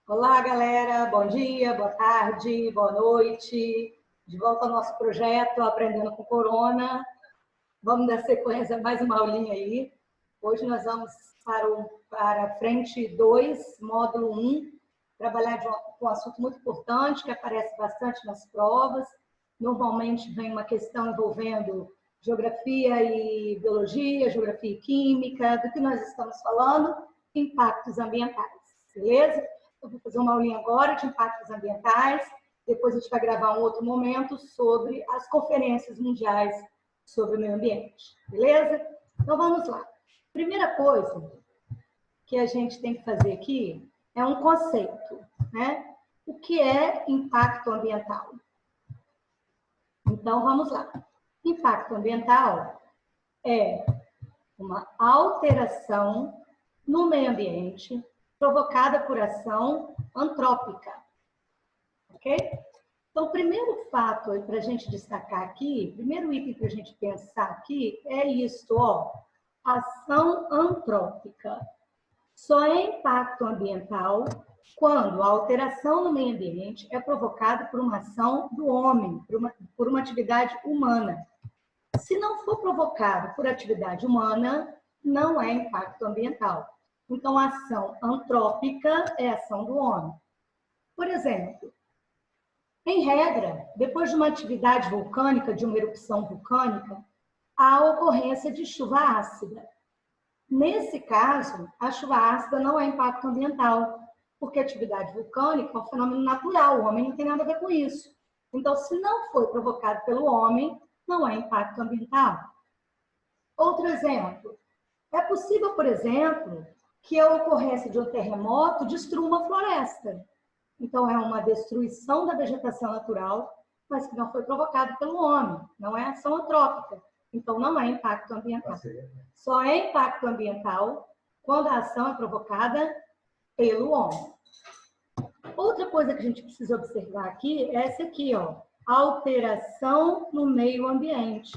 Olá, galera. Bom dia, boa tarde, boa noite. De volta ao nosso projeto Aprendendo com Corona. Vamos dar sequência a mais uma aulinha aí. Hoje nós vamos para a frente 2, módulo 1, trabalhar com um assunto muito importante que aparece bastante nas provas. Normalmente vem uma questão envolvendo geografia e biologia, geografia e química. Do que nós estamos falando? Impactos ambientais, beleza? Eu vou fazer uma aulinha agora de impactos ambientais, depois a gente vai gravar um outro momento sobre as conferências mundiais sobre o meio ambiente, beleza? Então vamos lá. Primeira coisa que a gente tem que fazer aqui é um conceito, né? O que é impacto ambiental? Então vamos lá. Impacto ambiental é uma alteração no meio ambiente provocada por ação antrópica, ok? Então, o primeiro fato para a gente destacar aqui, primeiro item para a gente pensar aqui é isso, ó, ação antrópica. Só é impacto ambiental quando a alteração no meio ambiente é provocada por uma ação do homem, por uma atividade humana. Se não for provocado por atividade humana, não é impacto ambiental. Então, a ação antrópica é a ação do homem. Por exemplo, em regra, depois de uma atividade vulcânica, de uma erupção vulcânica, há a ocorrência de chuva ácida. Nesse caso, a chuva ácida não é impacto ambiental, porque a atividade vulcânica é um fenômeno natural, o homem não tem nada a ver com isso. Então, se não foi provocado pelo homem, não é impacto ambiental. Outro exemplo. É possível, por exemplo, que a ocorrência de um terremoto destrua uma floresta. Então, é uma destruição da vegetação natural, mas que não foi provocada pelo homem, não é ação antrópica. Então, não é impacto ambiental. Só é impacto ambiental quando a ação é provocada pelo homem. Outra coisa que a gente precisa observar aqui é essa aqui, ó, alteração no meio ambiente.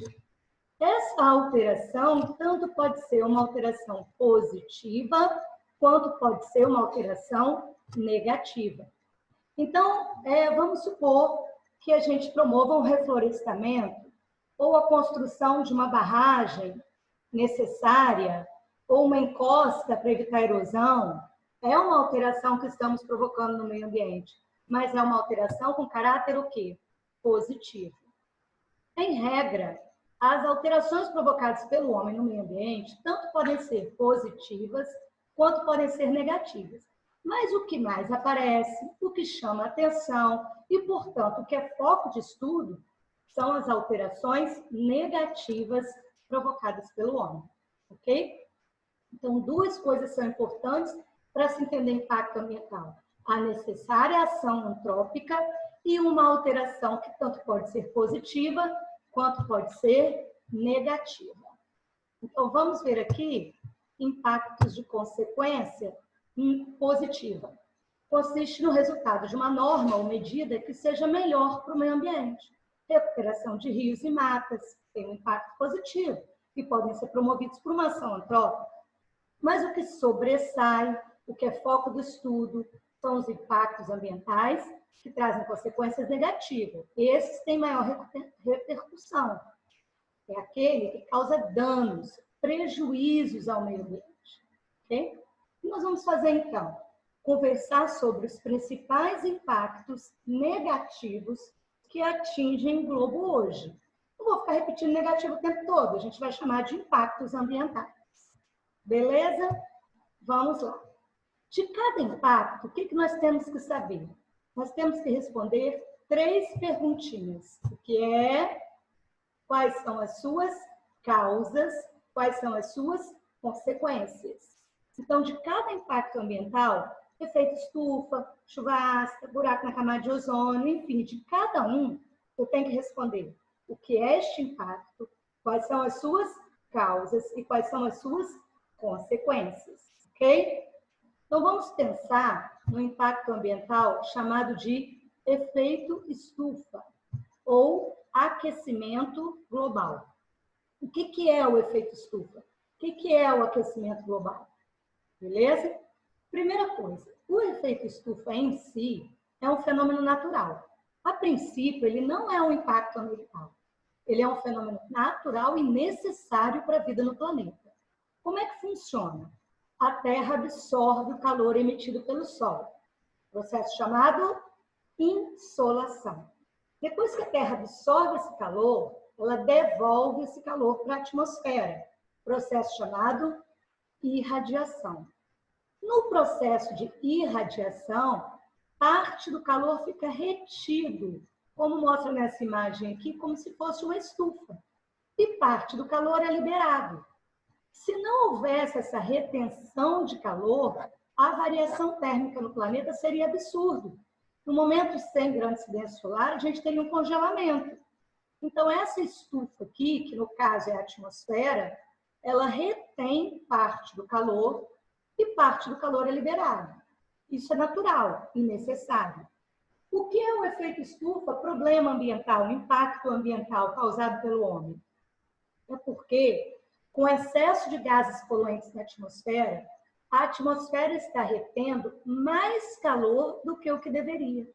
Essa alteração tanto pode ser uma alteração positiva, quanto pode ser uma alteração negativa. Então, vamos supor que a gente promova um reflorestamento ou a construção de uma barragem necessária ou uma encosta para evitar erosão. É uma alteração que estamos provocando no meio ambiente, mas é uma alteração com caráter o quê? Positivo. Em regra, as alterações provocadas pelo homem no meio ambiente tanto podem ser positivas quanto podem ser negativas. Mas o que mais aparece, o que chama atenção e, portanto, o que é foco de estudo são as alterações negativas provocadas pelo homem, ok? Então, duas coisas são importantes para se entender impacto ambiental. A necessária ação antrópica e uma alteração que tanto pode ser positiva quanto pode ser negativa. Então, vamos ver aqui impactos de consequência positiva. Consiste no resultado de uma norma ou medida que seja melhor para o meio ambiente. Recuperação de rios e matas tem um impacto positivo e podem ser promovidos por uma ação antrópica. Mas o que sobressai, o que é foco do estudo, são os impactos ambientais que trazem consequências negativas. Esses têm maior repercussão. É aquele que causa danos, prejuízos ao meio ambiente. Okay? O que nós vamos fazer, então? Conversar sobre os principais impactos negativos que atingem o globo hoje. Não vou ficar repetindo negativo o tempo todo, a gente vai chamar de impactos ambientais. Beleza? Vamos lá. De cada impacto, o que nós temos que saber? Nós temos que responder 3 perguntinhas. O que é, quais são as suas causas, quais são as suas consequências. Então, de cada impacto ambiental, efeito estufa, chuva ácida, buraco na camada de ozônio, enfim, de cada um, eu tenho que responder o que é este impacto, quais são as suas causas e quais são as suas consequências, ok? Então, vamos pensar no impacto ambiental chamado de efeito estufa ou aquecimento global. O que é o efeito estufa? O que é o aquecimento global? Beleza? Primeira coisa, o efeito estufa em si é um fenômeno natural. A princípio, ele não é um impacto ambiental. Ele é um fenômeno natural e necessário para a vida no planeta. Como é que funciona? A Terra absorve o calor emitido pelo Sol, processo chamado insolação. Depois que a Terra absorve esse calor, ela devolve esse calor para a atmosfera, processo chamado irradiação. No processo de irradiação, parte do calor fica retido, como mostra nessa imagem aqui, como se fosse uma estufa. E parte do calor é liberado. Se não houvesse essa retenção de calor, a variação térmica no planeta seria absurdo. No momento sem grande incidência solar, a gente teria um congelamento. Então, essa estufa aqui, que no caso é a atmosfera, ela retém parte do calor e parte do calor é liberado. Isso é natural e necessário. O que é o efeito estufa? Problema ambiental, impacto ambiental causado pelo homem. É porque, com excesso de gases poluentes na atmosfera, a atmosfera está retendo mais calor do que o que deveria.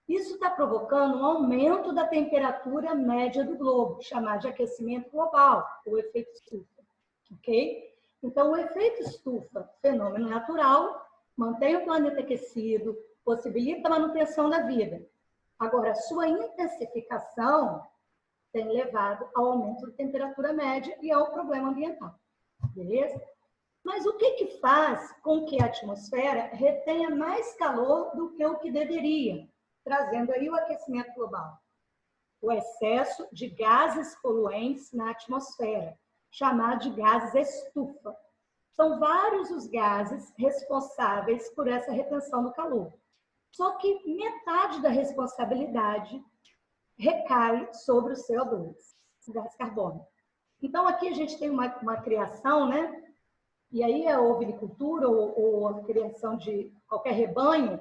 Isso está provocando um aumento da temperatura média do globo, chamado de aquecimento global, o efeito estufa. Ok? Então, o efeito estufa, fenômeno natural, mantém o planeta aquecido, possibilita a manutenção da vida. Agora, sua intensificação tem levado ao aumento da temperatura média e ao problema ambiental. Beleza? Mas o que faz com que a atmosfera retenha mais calor do que o que deveria, trazendo aí o aquecimento global? O excesso de gases poluentes na atmosfera, chamado de gases estufa. São vários os gases responsáveis por essa retenção do calor. Só que metade da responsabilidade recai sobre o CO2, o gás carbônico. Então, aqui a gente tem uma criação, né? E aí a ovinicultura ou a criação de qualquer rebanho,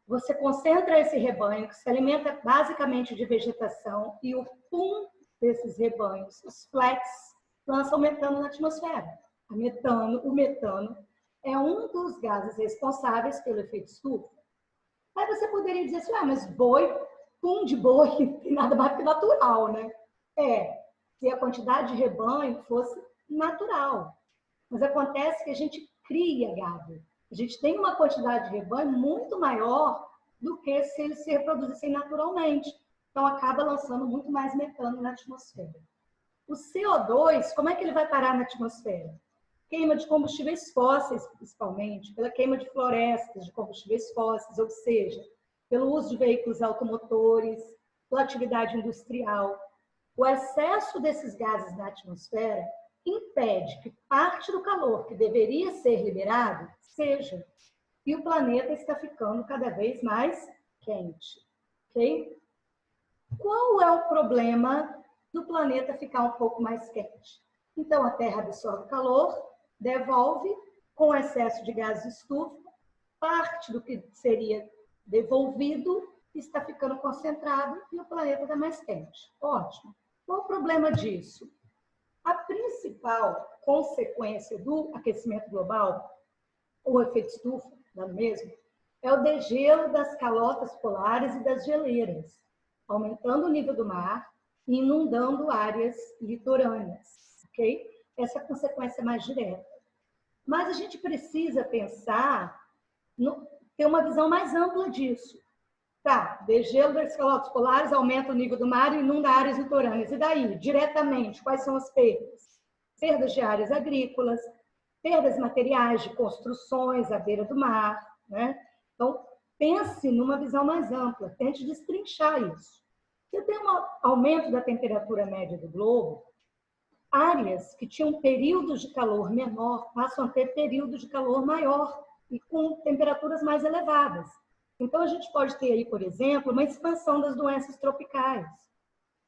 você concentra esse rebanho que se alimenta basicamente de vegetação e o pum desses rebanhos, os flats, lançam metano na atmosfera. O metano é um dos gases responsáveis pelo efeito estufa. Aí você poderia dizer assim, mas boi, pum de boi, tem nada mais que natural, né? Se a quantidade de rebanho fosse natural. Mas acontece que a gente cria gado. A gente tem uma quantidade de rebanho muito maior do que se eles se reproduzissem naturalmente. Então, acaba lançando muito mais metano na atmosfera. O CO2, como é que ele vai parar na atmosfera? Queima de combustíveis fósseis, principalmente, pela queima de florestas de combustíveis fósseis, ou seja, pelo uso de veículos automotores, pela atividade industrial. O excesso desses gases na atmosfera impede que parte do calor que deveria ser liberado seja. E o planeta está ficando cada vez mais quente. Ok? Qual é o problema do planeta ficar um pouco mais quente? Então, a Terra absorve calor, devolve com excesso de gases estufa, parte do que seria devolvido está ficando concentrado e o planeta está mais quente. Ótimo. Qual o problema disso? A principal consequência do aquecimento global, o efeito estufa, dando mesmo, é o degelo das calotas polares e das geleiras, aumentando o nível do mar e inundando áreas litorâneas, ok? Essa é a consequência mais direta. Mas a gente precisa pensar, ter uma visão mais ampla disso. Tá, degelo das calotas polares aumenta o nível do mar e inunda áreas litorâneas. E daí, diretamente, quais são as perdas? Perdas de áreas agrícolas, perdas materiais de construções à beira do mar, né? Então, pense numa visão mais ampla, tente destrinchar isso. Se tem um aumento da temperatura média do globo, áreas que tinham períodos de calor menor passam a ter períodos de calor maior e com temperaturas mais elevadas. Então, a gente pode ter aí, por exemplo, uma expansão das doenças tropicais.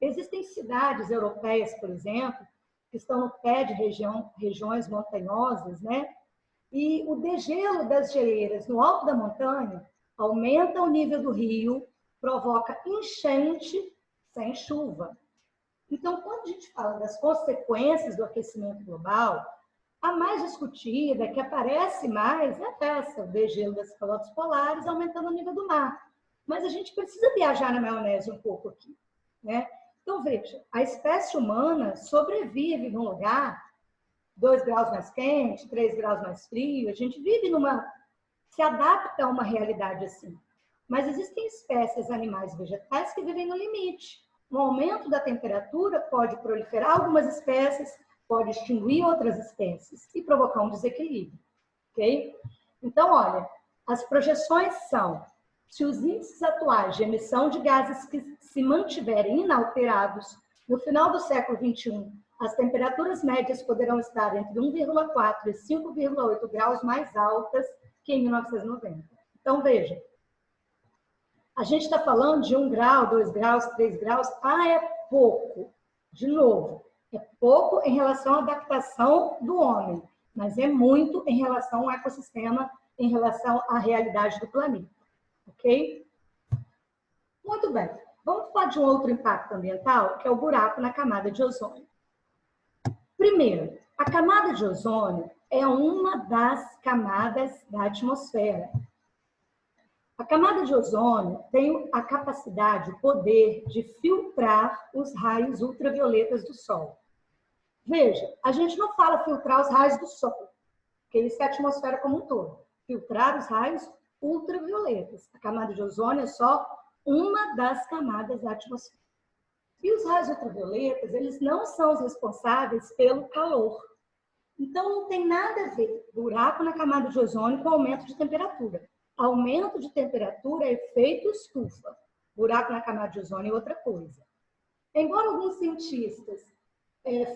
Existem cidades europeias, por exemplo, que estão no pé de regiões montanhosas, né? E o degelo das geleiras no alto da montanha aumenta o nível do rio, provoca enchente sem chuva. Então, quando a gente fala das consequências do aquecimento global, A mais discutida, que aparece mais, é essa, o degelo das calotas polares, aumentando o nível do mar. Mas a gente precisa viajar na maionese um pouco aqui, né? Então, veja, a espécie humana sobrevive num lugar 2 graus mais quente, 3 graus mais frio, a gente vive se adapta a uma realidade assim. Mas existem espécies animais e vegetais que vivem no limite. Um aumento da temperatura pode proliferar algumas espécies, pode extinguir outras espécies e provocar um desequilíbrio, ok? Então, olha, as projeções são, se os índices atuais de emissão de gases que se mantiverem inalterados, no final do século XXI, as temperaturas médias poderão estar entre 1,4 e 5,8 graus mais altas que em 1990. Então, veja, a gente está falando de 1 grau, 2 graus, 3 graus. Ah, é pouco. De novo, é pouco em relação à adaptação do homem, mas é muito em relação ao ecossistema, em relação à realidade do planeta. Ok? Muito bem. Vamos falar de um outro impacto ambiental, que é o buraco na camada de ozônio. Primeiro, a camada de ozônio é uma das camadas da atmosfera. A camada de ozônio tem a capacidade, o poder de filtrar os raios ultravioletas do Sol. Veja, a gente não fala filtrar os raios do Sol, porque isso é a atmosfera como um todo. Filtrar os raios ultravioletas. A camada de ozônio é só uma das camadas da atmosfera. E os raios ultravioletas, eles não são os responsáveis pelo calor. Então, não tem nada a ver buraco na camada de ozônio com aumento de temperatura. Aumento de temperatura é efeito estufa. Buraco na camada de ozônio é outra coisa. Embora alguns cientistas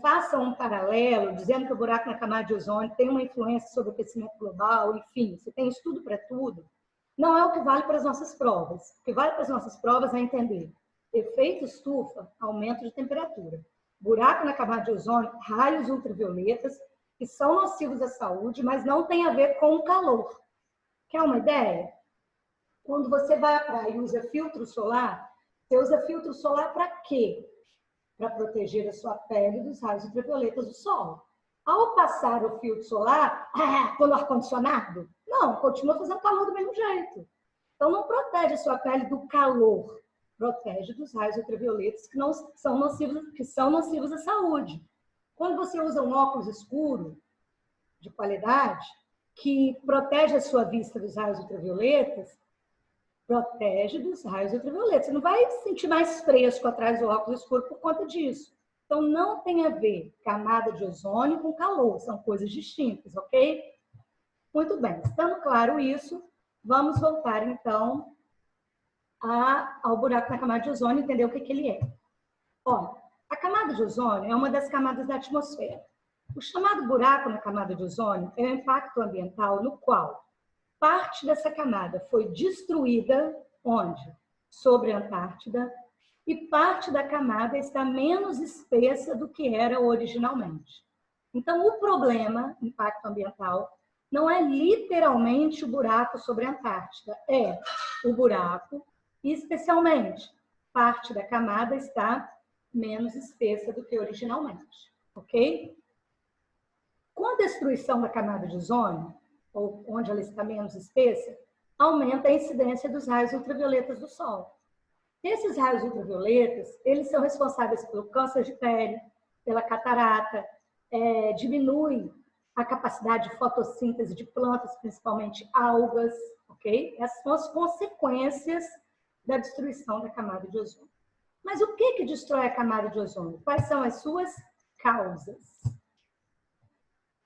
façam um paralelo, dizendo que o buraco na camada de ozônio tem uma influência sobre o aquecimento global, enfim, você tem estudo para tudo, não é o que vale para as nossas provas. O que vale para as nossas provas é entender efeito estufa, aumento de temperatura. Buraco na camada de ozônio, raios ultravioletas, que são nocivos à saúde, mas não tem a ver com o calor. Quer uma ideia? Quando você vai à praia e usa filtro solar, você usa filtro solar para quê? Para proteger a sua pele dos raios ultravioletas do sol. Ao passar o filtro solar, pelo ar-condicionado? Não, continua fazendo calor do mesmo jeito. Então, não protege a sua pele do calor, protege dos raios ultravioletas que não são nocivos à saúde. Quando você usa um óculos escuro, de qualidade, que protege a sua vista dos raios ultravioletas, protege dos raios ultravioletas. Você não vai se sentir mais fresco atrás do óculos escuro por conta disso. Então, não tem a ver camada de ozônio com calor, são coisas distintas, ok? Muito bem, estando claro isso, vamos voltar, então, ao buraco na camada de ozônio e entender o que ele é. Olha, a camada de ozônio é uma das camadas da atmosfera. O chamado buraco na camada de ozônio é um impacto ambiental no qual parte dessa camada foi destruída, onde? Sobre a Antártida, e parte da camada está menos espessa do que era originalmente. Então, o problema, impacto ambiental, não é literalmente o buraco sobre a Antártida, é o buraco, e especialmente, parte da camada está menos espessa do que originalmente, ok? Com a destruição da camada de ozônio, ou onde ela está menos espessa, aumenta a incidência dos raios ultravioletas do Sol. Esses raios ultravioletas, eles são responsáveis pelo câncer de pele, pela catarata, diminui a capacidade de fotossíntese de plantas, principalmente algas, ok? Essas são as consequências da destruição da camada de ozônio. Mas o que destrói a camada de ozônio? Quais são as suas causas?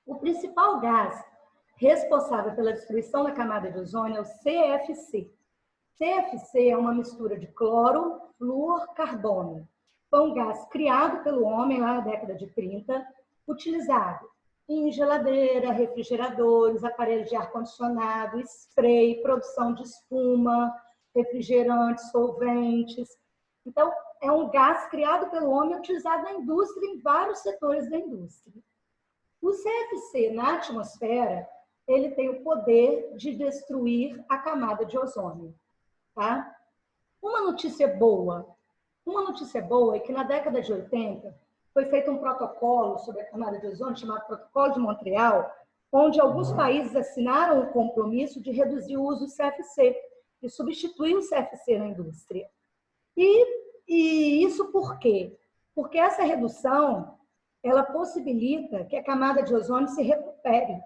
O principal gás responsável pela destruição da camada de ozônio é o CFC. CFC é uma mistura de cloro, flúor, carbono. Foi um gás criado pelo homem lá na década de 30, utilizado em geladeira, refrigeradores, aparelhos de ar-condicionado, spray, produção de espuma, refrigerantes, solventes. Então, é um gás criado pelo homem, utilizado na indústria, em vários setores da indústria. O CFC na atmosfera, ele tem o poder de destruir a camada de ozônio, tá? Uma notícia boa é que na década de 80, foi feito um protocolo sobre a camada de ozônio, chamado Protocolo de Montreal, onde alguns países assinaram o compromisso de reduzir o uso do CFC, de substituir o CFC na indústria. E isso por quê? Porque essa redução, ela possibilita que a camada de ozônio se recupere.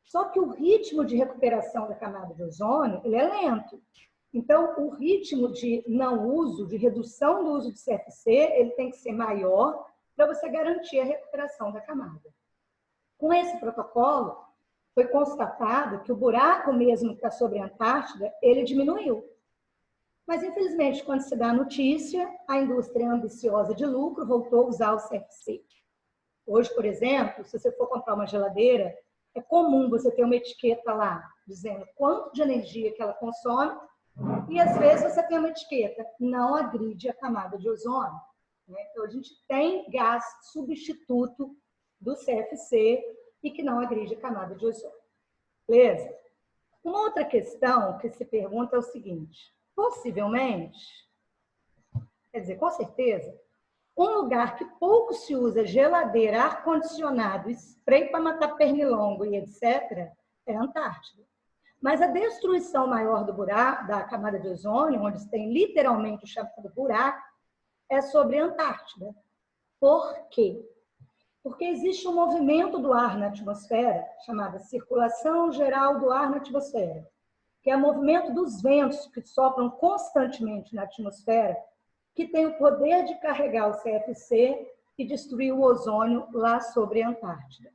Só que o ritmo de recuperação da camada de ozônio, ele é lento. Então, o ritmo de não uso, de redução do uso de CFC, ele tem que ser maior para você garantir a recuperação da camada. Com esse protocolo, foi constatado que o buraco mesmo que está sobre a Antártida, ele diminuiu. Mas, infelizmente, quando se dá a notícia, a indústria ambiciosa de lucro voltou a usar o CFC. Hoje, por exemplo, se você for comprar uma geladeira, é comum você ter uma etiqueta lá, dizendo quanto de energia que ela consome, e às vezes você tem uma etiqueta, não agride a camada de ozônio. Então, a gente tem gás substituto do CFC e que não agride a camada de ozônio. Beleza? Uma outra questão que se pergunta é o seguinte: possivelmente, quer dizer, com certeza, um lugar que pouco se usa geladeira, ar-condicionado, spray para matar pernilongo e etc., é a Antártida. Mas a destruição maior do buraco, da camada de ozônio, onde tem literalmente o chamado buraco, é sobre a Antártida. Por quê? Porque existe um movimento do ar na atmosfera, chamada circulação geral do ar na atmosfera, que é o movimento dos ventos que sopram constantemente na atmosfera, que tem o poder de carregar o CFC e destruir o ozônio lá sobre a Antártida.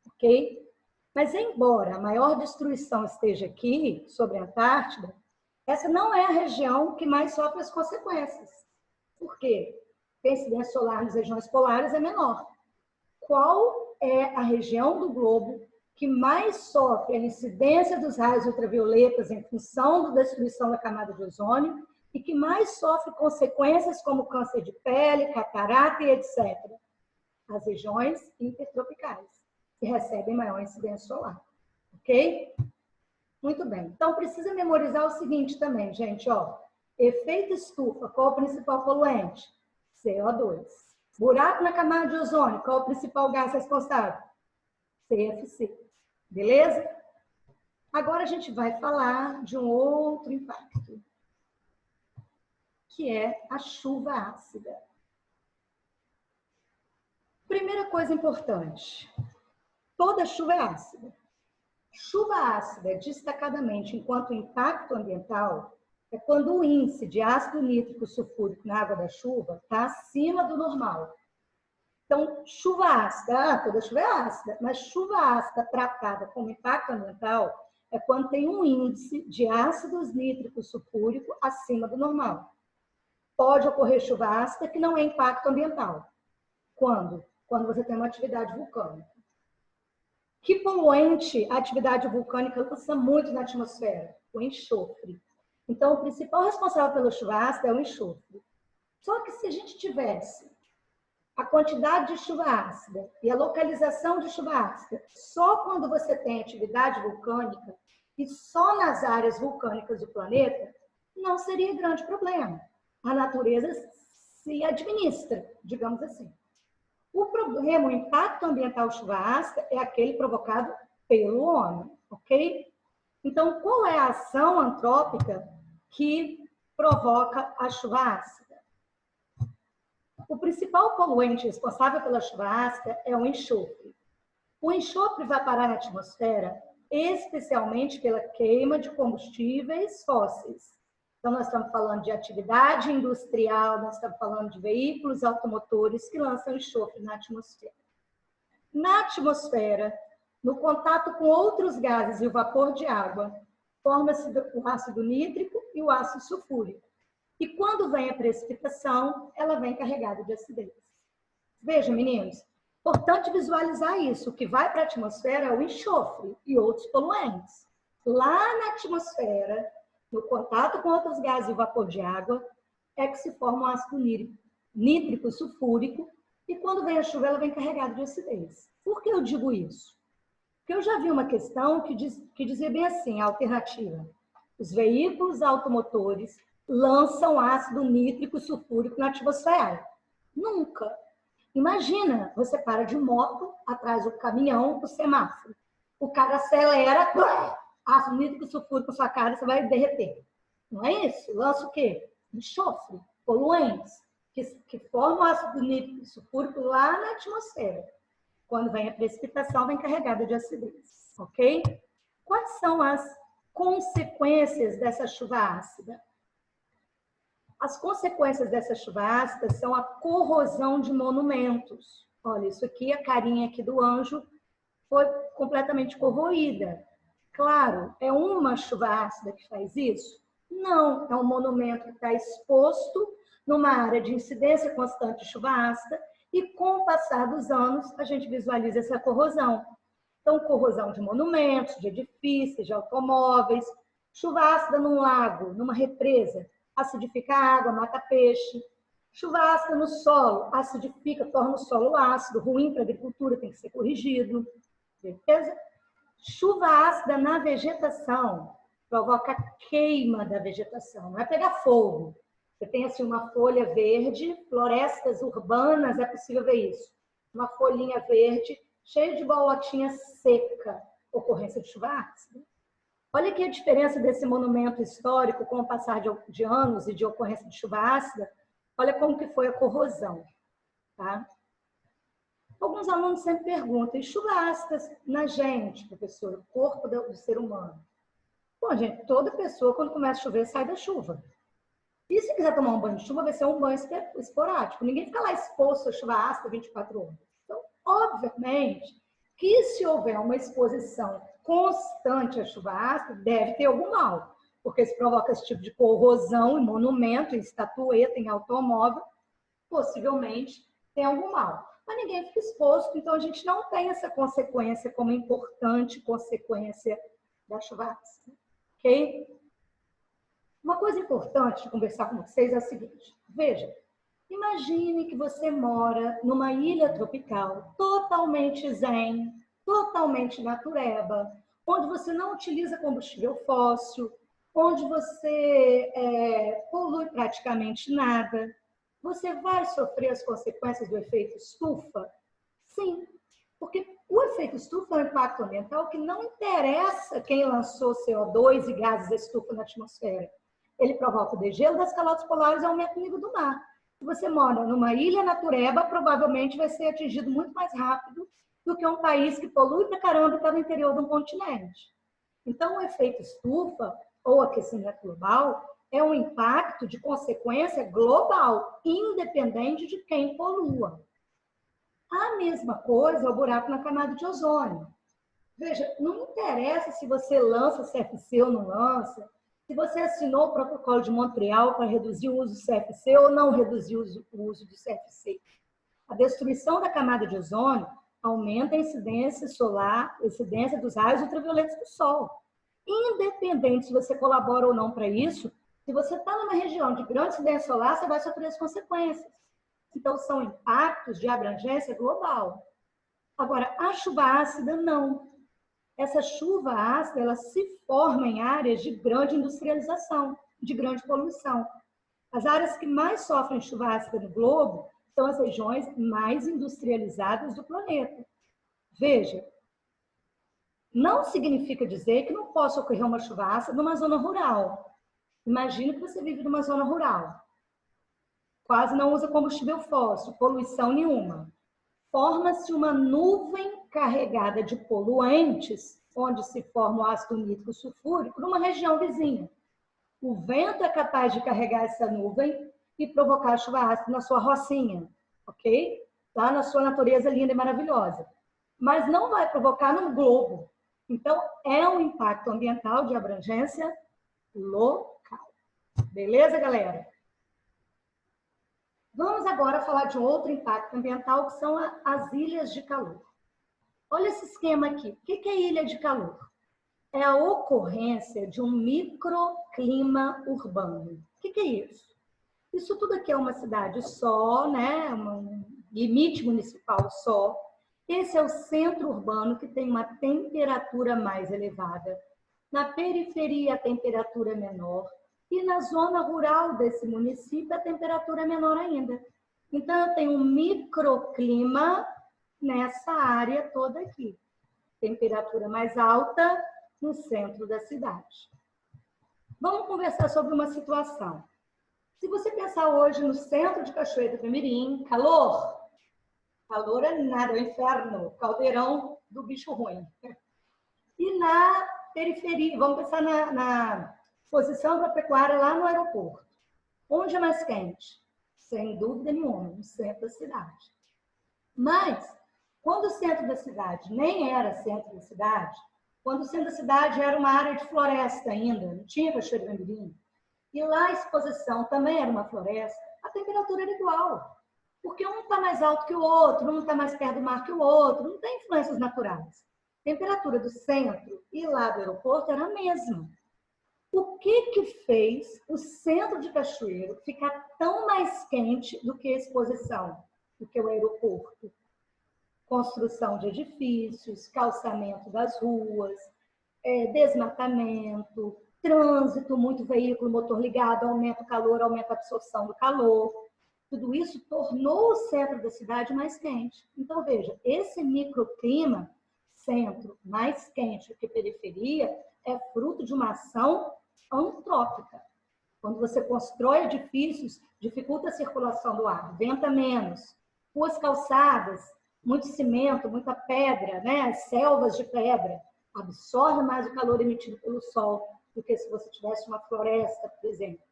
Ok? Mas, embora a maior destruição esteja aqui, sobre a Antártida, essa não é a região que mais sofre as consequências. Por quê? Porque a incidência solar nas regiões polares é menor. Qual é a região do globo que mais sofre a incidência dos raios ultravioletas em função da destruição da camada de ozônio e que mais sofre consequências como câncer de pele, catarata e etc.? As regiões intertropicais, que recebem maior incidência solar. Ok? Muito bem. Então, precisa memorizar o seguinte também, gente, ó. Efeito estufa, qual é o principal poluente? CO2. Buraco na camada de ozônio, qual é o principal gás responsável? CFC. Beleza? Agora a gente vai falar de um outro impacto, que é a chuva ácida. Primeira coisa importante, toda chuva é ácida. Chuva ácida, destacadamente enquanto impacto ambiental, é quando o índice de ácido nítrico sulfúrico na água da chuva está acima do normal. Então, chuva ácida, toda chuva é ácida, mas chuva ácida tratada como impacto ambiental é quando tem um índice de ácidos nítrico sulfúrico acima do normal. Pode ocorrer chuva ácida que não é impacto ambiental. Quando? Quando você tem uma atividade vulcânica. Que poluente a atividade vulcânica lança muito na atmosfera? O enxofre. Então, o principal responsável pela chuva ácida é o enxofre. Só que se a gente tivesse a quantidade de chuva ácida e a localização de chuva ácida só quando você tem atividade vulcânica e só nas áreas vulcânicas do planeta, não seria grande problema. A natureza se administra, digamos assim. O problema, o impacto ambiental chuva ácida é aquele provocado pelo homem, ok? Então, qual é a ação antrópica que provoca a chuva ácida? O principal poluente responsável pela chuva ácida é o enxofre. O enxofre vai parar na atmosfera especialmente pela queima de combustíveis fósseis. Então, nós estamos falando de atividade industrial, nós estamos falando de veículos automotores que lançam enxofre na atmosfera. Na atmosfera, no contato com outros gases e o vapor de água, forma-se o ácido nítrico e o ácido sulfúrico. E quando vem a precipitação, ela vem carregada de acidez. Vejam, meninos, importante visualizar isso. O que vai para a atmosfera é o enxofre e outros poluentes. Lá na atmosfera, no contato com outros gases e vapor de água, é que se forma o ácido nítrico sulfúrico, e quando vem a chuva, ela vem carregada de acidez. Por que eu digo isso? Porque eu já vi uma questão que dizia bem assim, a alternativa. Os veículos automotores lançam ácido nítrico sulfúrico na atmosfera. Nunca. Imagina, você para de moto, atrás do caminhão, o semáforo. O cara acelera, ácido nítrico sulfúrico na sua cara, você vai derreter. Não é isso? Lança o quê? Enxofre, poluentes, que formam ácido nítrico sulfúrico lá na atmosfera. Quando vem a precipitação, vem carregada de acidez, ok? Quais são as consequências dessa chuva ácida? As consequências dessa chuva ácida são a corrosão de monumentos. Olha, isso aqui, a carinha aqui do anjo foi completamente corroída. Claro, é uma chuva ácida que faz isso? Não, é um monumento que está exposto numa área de incidência constante de chuva ácida e com o passar dos anos a gente visualiza essa corrosão. Então, corrosão de monumentos, de edifícios, de automóveis, chuva ácida num lago, numa represa, acidifica a água, mata peixe. Chuva ácida no solo, acidifica, torna o solo ácido, ruim para a agricultura, tem que ser corrigido. Beleza? Chuva ácida na vegetação provoca queima da vegetação, não é pegar fogo. Você tem assim uma folha verde, florestas urbanas, é possível ver isso. Uma folhinha verde, cheia de bolotinha seca, ocorrência de chuva ácida. Olha aqui a diferença desse monumento histórico com o passar de anos e de ocorrência de chuva ácida. Olha como que foi a corrosão, tá? Alguns alunos sempre perguntam, e chuva ácida na gente, professor, o corpo do ser humano? Bom, gente, toda pessoa, quando começa a chover, sai da chuva. E se quiser tomar um banho de chuva, vai ser um banho esporádico. Ninguém fica lá exposto à chuva ácida 24 horas. Então, obviamente, que se houver uma exposição constante à chuva ácida, deve ter algum mal. Porque se provoca esse tipo de corrosão em monumento, em estatueta, em automóvel, possivelmente tem algum mal. Mas ninguém fica exposto, então a gente não tem essa consequência como importante consequência da chuva ácida. Ok? Uma coisa importante de conversar com vocês é a seguinte. Veja, imagine que você mora numa ilha tropical, totalmente zen, totalmente natureba, onde você não utiliza combustível fóssil, onde você polui praticamente nada. Você vai sofrer as consequências do efeito estufa? Sim, porque o efeito estufa é um impacto ambiental que não interessa quem lançou CO2 e gases da estufa na atmosfera. Ele provoca o degelo das calotas polares e aumenta o nível do mar. Se você mora numa ilha natureba, provavelmente vai ser atingido muito mais rápido do que um país que polui pra caramba e está no interior de um continente. Então, o efeito estufa, ou aquecimento global, é um impacto de consequência global, independente de quem polua. A mesma coisa é o buraco na camada de ozônio. Veja, não interessa se você lança CFC ou não lança, se você assinou o protocolo de Montreal para reduzir o uso do CFC ou não reduzir o uso do CFC. A destruição da camada de ozônio aumenta a incidência solar, a incidência dos raios ultravioletas do Sol. Independente se você colabora ou não para isso, se você está numa região de grande incidência solar, você vai sofrer as consequências. Então, são impactos de abrangência global. Agora, a chuva ácida, não. Essa chuva ácida, ela se forma em áreas de grande industrialização, de grande poluição. As áreas que mais sofrem chuva ácida no globo são as regiões mais industrializadas do planeta. Veja, não significa dizer que não possa ocorrer uma chuva ácida numa zona rural. Imagina que você vive numa zona rural. Quase não usa combustível fóssil, poluição nenhuma. Forma-se uma nuvem carregada de poluentes, onde se forma o ácido nítrico sulfúrico, numa região vizinha. O vento é capaz de carregar essa nuvem e provocar chuva ácida na sua rocinha, ok? Lá na sua natureza linda e maravilhosa. Mas não vai provocar no globo. Então, é um impacto ambiental de abrangência local. Beleza, galera? Vamos agora falar de outro impacto ambiental, que são as ilhas de calor. Olha esse esquema aqui. O que é ilha de calor? É a ocorrência de um microclima urbano. O que é isso? Isso tudo aqui é uma cidade só, né? Um limite municipal só. Esse é o centro urbano que tem uma temperatura mais elevada. Na periferia, a temperatura é menor. E na zona rural desse município, a temperatura é menor ainda. Então, eu tenho um microclima nessa área toda aqui. Temperatura mais alta no centro da cidade. Vamos conversar sobre uma situação. Se você pensar hoje no centro de Cachoeira do Mirim, calor. Calor é nada, é o inferno, caldeirão do bicho ruim. E na periferia, vamos pensar na exposição agropecuária lá no aeroporto. Onde é mais quente? Sem dúvida nenhuma, no centro da cidade. Mas, quando o centro da cidade nem era centro da cidade, quando o centro da cidade era uma área de floresta ainda, não tinha Cachoeira do Mirim, e lá a exposição também era uma floresta, a temperatura era igual. Porque um está mais alto que o outro, um está mais perto do mar que o outro, não tem influências naturais. A temperatura do centro e lá do aeroporto era a mesma. O que fez o centro de Cachoeiro ficar tão mais quente do que a exposição, do que o aeroporto? Construção de edifícios, calçamento das ruas, desmatamento, trânsito, muito veículo, motor ligado, aumenta o calor, aumenta a absorção do calor. Tudo isso tornou o centro da cidade mais quente. Então, veja, esse microclima, centro mais quente do que periferia, é fruto de uma ação antrópica. Quando você constrói edifícios, dificulta a circulação do ar, venta menos. Ruas calçadas, muito cimento, muita pedra, né? Selvas de pedra, absorve mais o calor emitido pelo sol do que se você tivesse uma floresta, por exemplo.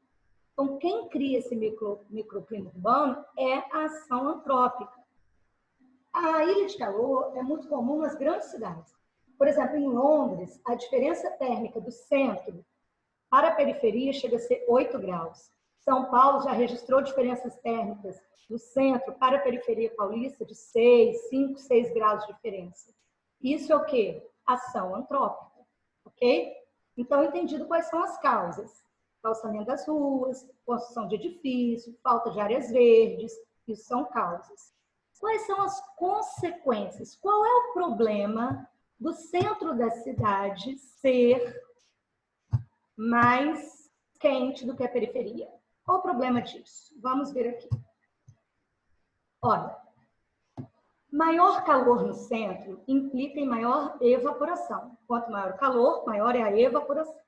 Então, quem cria esse microclima urbano é a ação antrópica. A ilha de calor é muito comum nas grandes cidades. Por exemplo, em Londres, a diferença térmica do centro para a periferia chega a ser 8 graus. São Paulo já registrou diferenças térmicas do centro para a periferia paulista de 5, 6 graus de diferença. Isso é o quê? Ação antrópica, ok? Então, entendido quais são as causas. Calçamento das ruas, construção de edifícios, falta de áreas verdes, isso são causas. Quais são as consequências? Qual é o problema do centro da cidade ser mais quente do que a periferia? Qual o problema disso? Vamos ver aqui. Olha, maior calor no centro implica em maior evaporação. Quanto maior o calor, maior é a evaporação.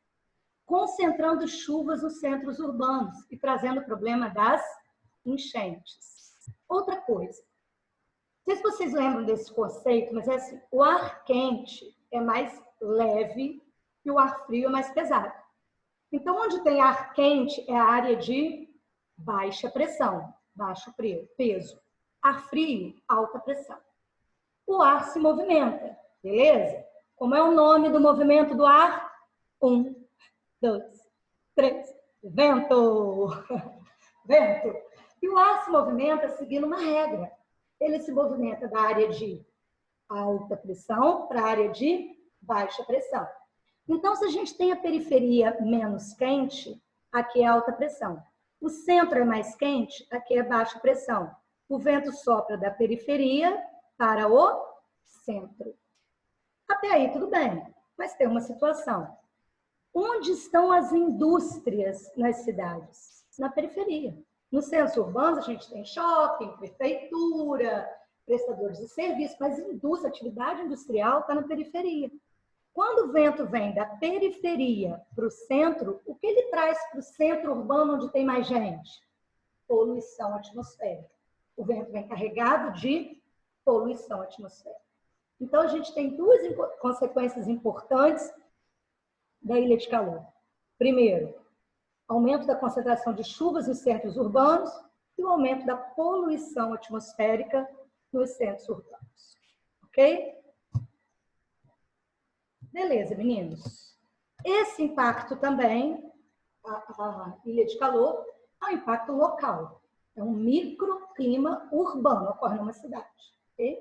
Concentrando chuvas nos centros urbanos e trazendo o problema das enchentes. Outra coisa, não sei se vocês lembram desse conceito, mas é assim, o ar quente é mais leve e o ar frio é mais pesado. Então, onde tem ar quente é a área de baixa pressão, baixo peso. Ar frio, alta pressão. O ar se movimenta, beleza? Como é o nome do movimento do ar? 1, 2, 3, vento! Vento! E o ar se movimenta seguindo uma regra. Ele se movimenta da área de alta pressão para a área de baixa pressão. Então, se a gente tem a periferia menos quente, aqui é alta pressão. O centro é mais quente, aqui é baixa pressão. O vento sopra da periferia para o centro. Até aí tudo bem, mas tem uma situação. Onde estão as indústrias nas cidades? Na periferia. Nos centros urbanos a gente tem shopping, prefeitura, prestadores de serviço, mas indústria, atividade industrial está na periferia. Quando o vento vem da periferia para o centro, o que ele traz para o centro urbano onde tem mais gente? Poluição atmosférica. O vento vem carregado de poluição atmosférica. Então, a gente tem duas consequências importantes da ilha de calor. Primeiro, aumento da concentração de chuvas nos centros urbanos e o aumento da poluição atmosférica nos centros urbanos. Ok? Beleza, meninos. Esse impacto também, a ilha de calor, é um impacto local. É um microclima urbano, ocorre numa cidade. Ok?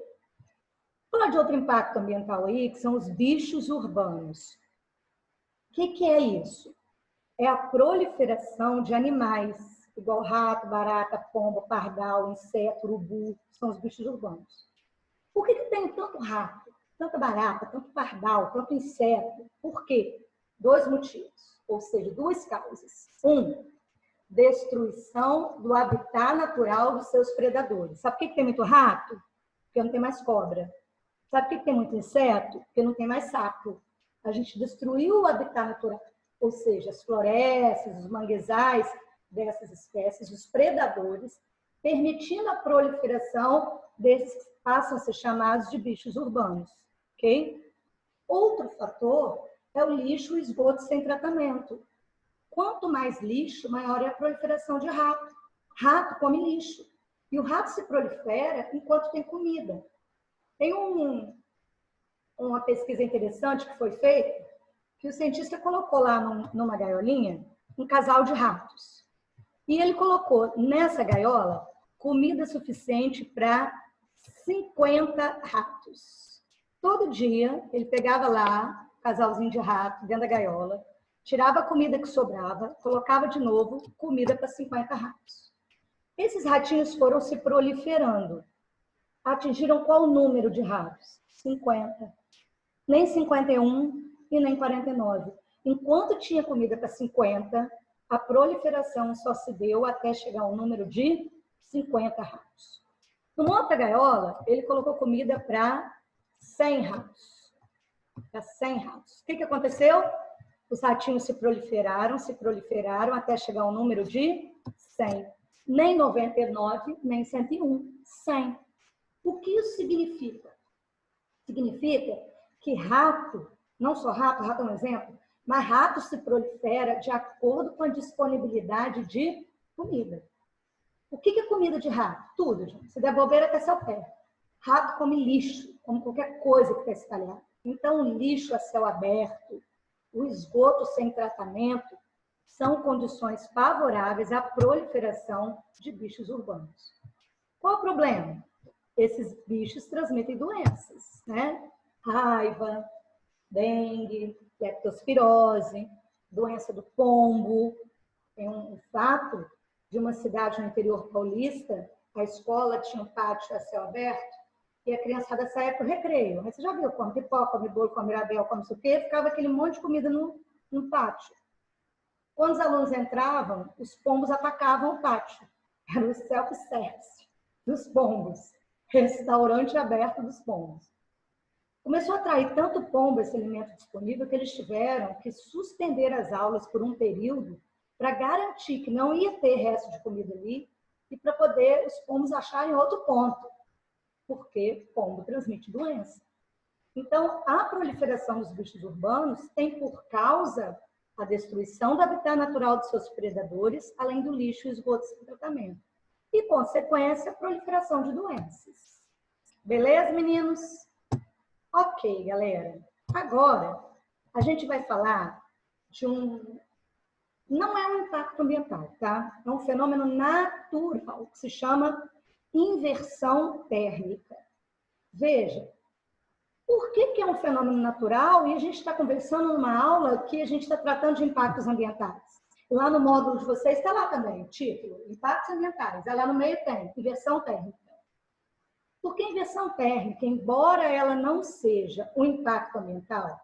Vou falar de outro impacto ambiental aí, que são os bichos urbanos. O que é isso? É a proliferação de animais, igual rato, barata, pomba, pardal, inseto, urubu, são os bichos urbanos. Por que tem tanto rato, tanta barata, tanto pardal, tanto inseto? Por quê? 2 motivos, ou seja, 2 causas. destruição do habitat natural dos seus predadores. Sabe por que tem muito rato? Porque não tem mais cobra. Sabe por que tem muito inseto? Porque não tem mais sapo. A gente destruiu o habitat natural, ou seja, as florestas, os manguezais dessas espécies, os predadores, permitindo a proliferação desses que passam a ser chamados de bichos urbanos. Ok? Outro fator é o lixo e esgoto sem tratamento. Quanto mais lixo, maior é a proliferação de rato. Rato come lixo. E o rato se prolifera enquanto tem comida. Tem uma pesquisa interessante que foi feita, que o cientista colocou lá numa gaiolinha um casal de ratos. E ele colocou nessa gaiola comida suficiente para 50 ratos. Todo dia ele pegava lá um casalzinho de rato dentro da gaiola, tirava a comida que sobrava, colocava de novo comida para 50 ratos. Esses ratinhos foram se proliferando. Atingiram qual número de ratos? 50. Nem 51 e nem 49. Enquanto tinha comida para 50, a proliferação só se deu até chegar ao número de 50 ratos. Numa outra gaiola, ele colocou comida para 100 ratos. Para 100 ratos. O que aconteceu? Os ratinhos se proliferaram até chegar ao número de 100. Nem 99, nem 101. 100. O que isso significa? Significa que rato, não só rato é um exemplo, mas rato se prolifera de acordo com a disponibilidade de comida. O que é comida de rato? Tudo, gente. Se der bobeira, até seu pé. Rato come lixo, come qualquer coisa que está espalhada. Então, o lixo a céu aberto, o esgoto sem tratamento, são condições favoráveis à proliferação de bichos urbanos. Qual o problema? Esses bichos transmitem doenças, né? Raiva, dengue, leptospirose, doença do pombo. Tem um fato de uma cidade no interior paulista, a escola tinha um pátio a céu aberto e a criançada saía para o recreio. Mas você já viu, come pipoca, come bolo, come mirabel, come isso o quê? Ficava aquele monte de comida no pátio. Quando os alunos entravam, os pombos atacavam o pátio. Era o self-service dos pombos, restaurante aberto dos pombos. Começou a atrair tanto pombo esse alimento disponível que eles tiveram que suspender as aulas por um período para garantir que não ia ter resto de comida ali e para poder os pombos acharem outro ponto, porque pombo transmite doença. Então, a proliferação dos bichos urbanos tem por causa a destruição do habitat natural dos seus predadores, além do lixo e esgoto sem tratamento. E, consequência, a proliferação de doenças. Beleza, meninos? Ok, galera. Agora, a gente vai falar de não é um impacto ambiental, tá? É um fenômeno natural, que se chama inversão térmica. Veja, por que é um fenômeno natural e a gente está conversando numa aula que a gente está tratando de impactos ambientais? Lá no módulo de vocês está lá também, o título, impactos ambientais. Lá no meio tem inversão térmica. Porque a inversão térmica, embora ela não seja um impacto ambiental,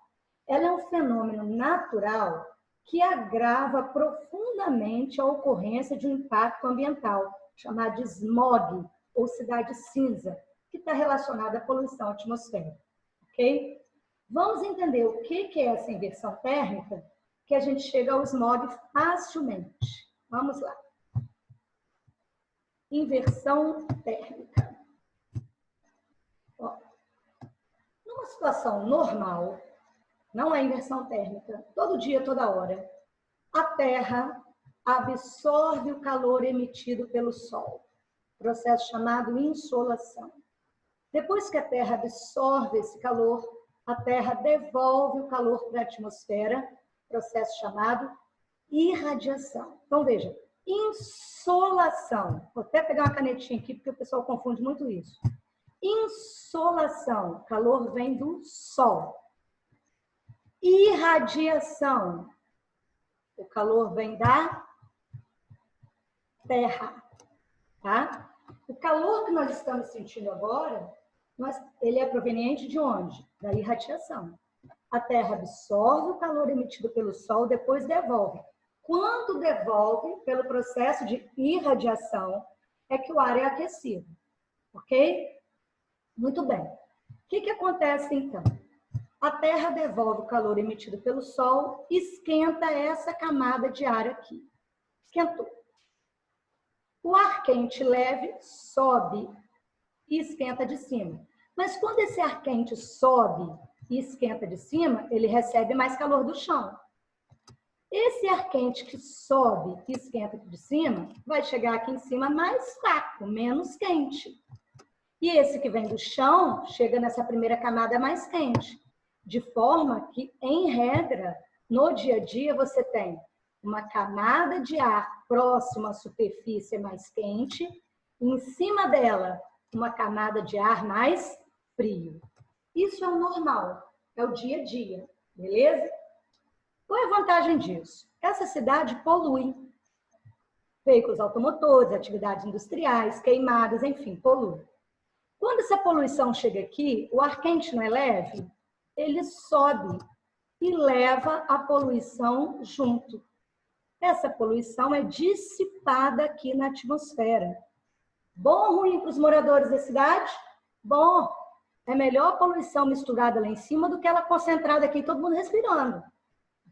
ela é um fenômeno natural que agrava profundamente a ocorrência de um impacto ambiental, chamado de smog, ou cidade cinza, que está relacionada à poluição atmosférica. Ok? Vamos entender o que é essa inversão térmica, que a gente chega ao smog facilmente. Vamos lá. Inversão térmica. Ó, numa situação normal, não é inversão térmica, todo dia, toda hora, a Terra absorve o calor emitido pelo Sol, processo chamado insolação. Depois que a Terra absorve esse calor, a Terra devolve o calor para a atmosfera, processo chamado irradiação. Então, veja, insolação. Vou até pegar uma canetinha aqui, porque o pessoal confunde muito isso. Insolação, calor vem do Sol. Irradiação, o calor vem da Terra, tá? O calor que nós estamos sentindo agora, ele é proveniente de onde? Da irradiação. A Terra absorve o calor emitido pelo Sol, depois devolve. Quando devolve, pelo processo de irradiação, é que o ar é aquecido. Ok? Muito bem. O que acontece, então? A Terra devolve o calor emitido pelo Sol, esquenta essa camada de ar aqui. Esquentou. O ar quente leve sobe e esquenta de cima. Mas quando esse ar quente sobe e esquenta de cima, ele recebe mais calor do chão. Esse ar quente que sobe e esquenta de cima, vai chegar aqui em cima mais fraco, menos quente. E esse que vem do chão, chega nessa primeira camada mais quente. De forma que, em regra, no dia a dia, você tem uma camada de ar próxima à superfície mais quente, e em cima dela, uma camada de ar mais frio. Isso é o normal, é o dia a dia, beleza? Qual é a vantagem disso? Essa cidade polui. Veículos automotores, atividades industriais, queimadas, enfim, polui. Quando essa poluição chega aqui, o ar quente não é leve, ele sobe e leva a poluição junto. Essa poluição é dissipada aqui na atmosfera. Bom ou ruim para os moradores da cidade? Bom. É melhor a poluição misturada lá em cima do que ela concentrada aqui, todo mundo respirando.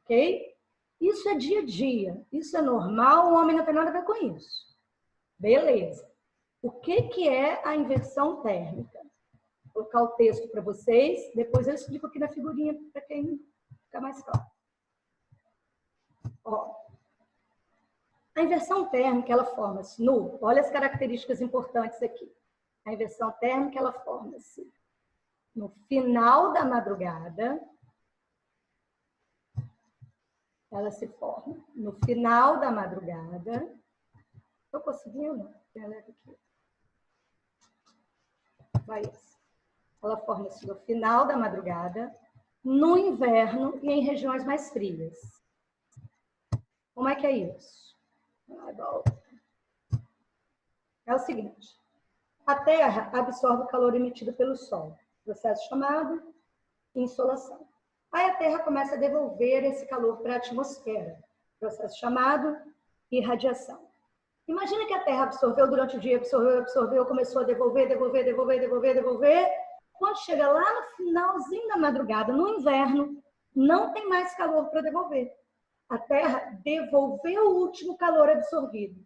Ok? Isso é dia a dia. Isso é normal, o homem não tem nada a ver com isso. Beleza. O que é a inversão térmica? Vou colocar o texto para vocês, depois eu explico aqui na figurinha para quem ficar mais claro. Ó, a inversão térmica, ela forma-se no... Olha as características importantes aqui. A inversão térmica, ela forma-se no final da madrugada. Ela se forma no final da madrugada. Estou conseguindo? Vai isso. Ela forma-se no final da madrugada, no inverno e em regiões mais frias. Como é que é isso? É o seguinte. A Terra absorve o calor emitido pelo Sol. Processo chamado insolação. Aí a Terra começa a devolver esse calor para a atmosfera. Processo chamado irradiação. Imagina que a Terra absorveu durante o dia, absorveu, começou a devolver. Quando chega lá no finalzinho da madrugada, no inverno, não tem mais calor para devolver. A Terra devolveu o último calor absorvido.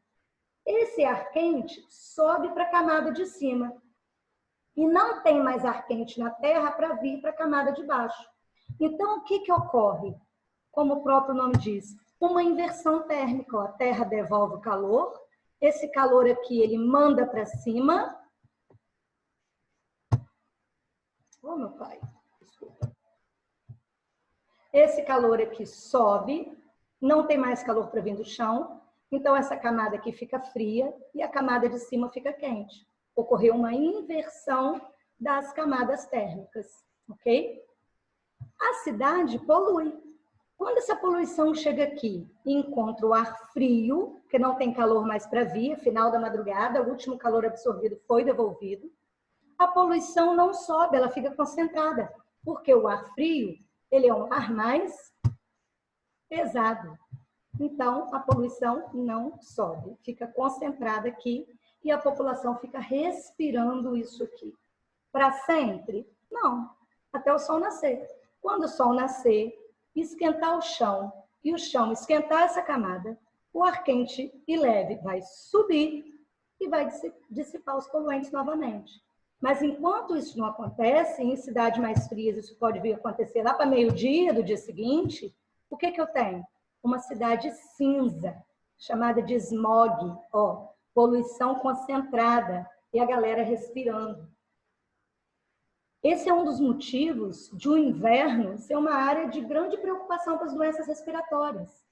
Esse ar quente sobe para a camada de cima. E não tem mais ar quente na Terra para vir para a camada de baixo. Então, o que ocorre? Como o próprio nome diz, uma inversão térmica. A Terra devolve o calor, esse calor aqui ele manda para cima. Oh, meu pai, desculpa. Esse calor aqui sobe, não tem mais calor para vir do chão, então essa camada aqui fica fria e a camada de cima fica quente. Ocorreu uma inversão das camadas térmicas, ok? A cidade polui. Quando essa poluição chega aqui e encontra o ar frio, que não tem calor mais para vir, final da madrugada, o último calor absorvido foi devolvido, a poluição não sobe, ela fica concentrada, porque o ar frio, ele é um ar mais pesado. Então, a poluição não sobe, fica concentrada aqui e a população fica respirando isso aqui. Para sempre? Não, até o sol nascer. Quando o sol nascer, esquentar o chão e o chão esquentar essa camada, o ar quente e leve vai subir e vai dissipar os poluentes novamente. Mas enquanto isso não acontece, em cidades mais frias isso pode vir a acontecer lá para meio-dia do dia seguinte, o que eu tenho? Uma cidade cinza, chamada de smog, ó, poluição concentrada e a galera respirando. Esse é um dos motivos de o inverno ser uma área de grande preocupação para as doenças respiratórias.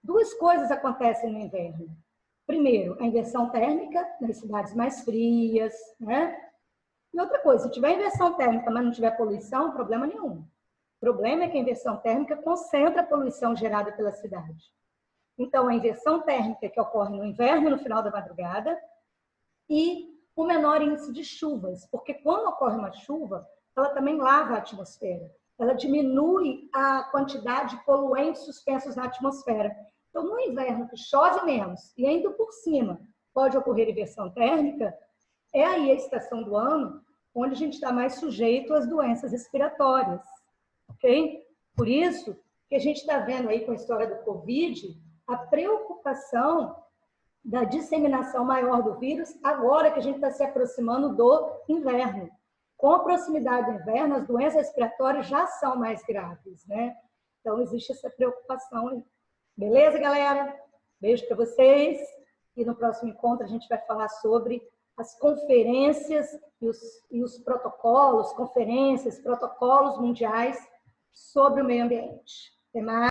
Duas coisas acontecem no inverno. Primeiro, a inversão térmica nas cidades mais frias, né? E outra coisa, se tiver inversão térmica, mas não tiver poluição, problema nenhum. O problema é que a inversão térmica concentra a poluição gerada pela cidade. Então, a inversão térmica que ocorre no inverno, no final da madrugada, e o menor índice de chuvas, porque quando ocorre uma chuva, ela também lava a atmosfera, ela diminui a quantidade de poluentes suspensos na atmosfera. Então, no inverno, que chove menos, e ainda por cima pode ocorrer inversão térmica, é aí a estação do ano onde a gente está mais sujeito às doenças respiratórias, ok? Por isso que a gente está vendo aí com a história do Covid, a preocupação da disseminação maior do vírus, agora que a gente está se aproximando do inverno. Com a proximidade do inverno, as doenças respiratórias já são mais graves, né? Então, existe essa preocupação aí. Beleza, galera? Beijo para vocês. E no próximo encontro a gente vai falar sobre as conferências e os protocolos, conferências, protocolos mundiais sobre o meio ambiente. Até mais.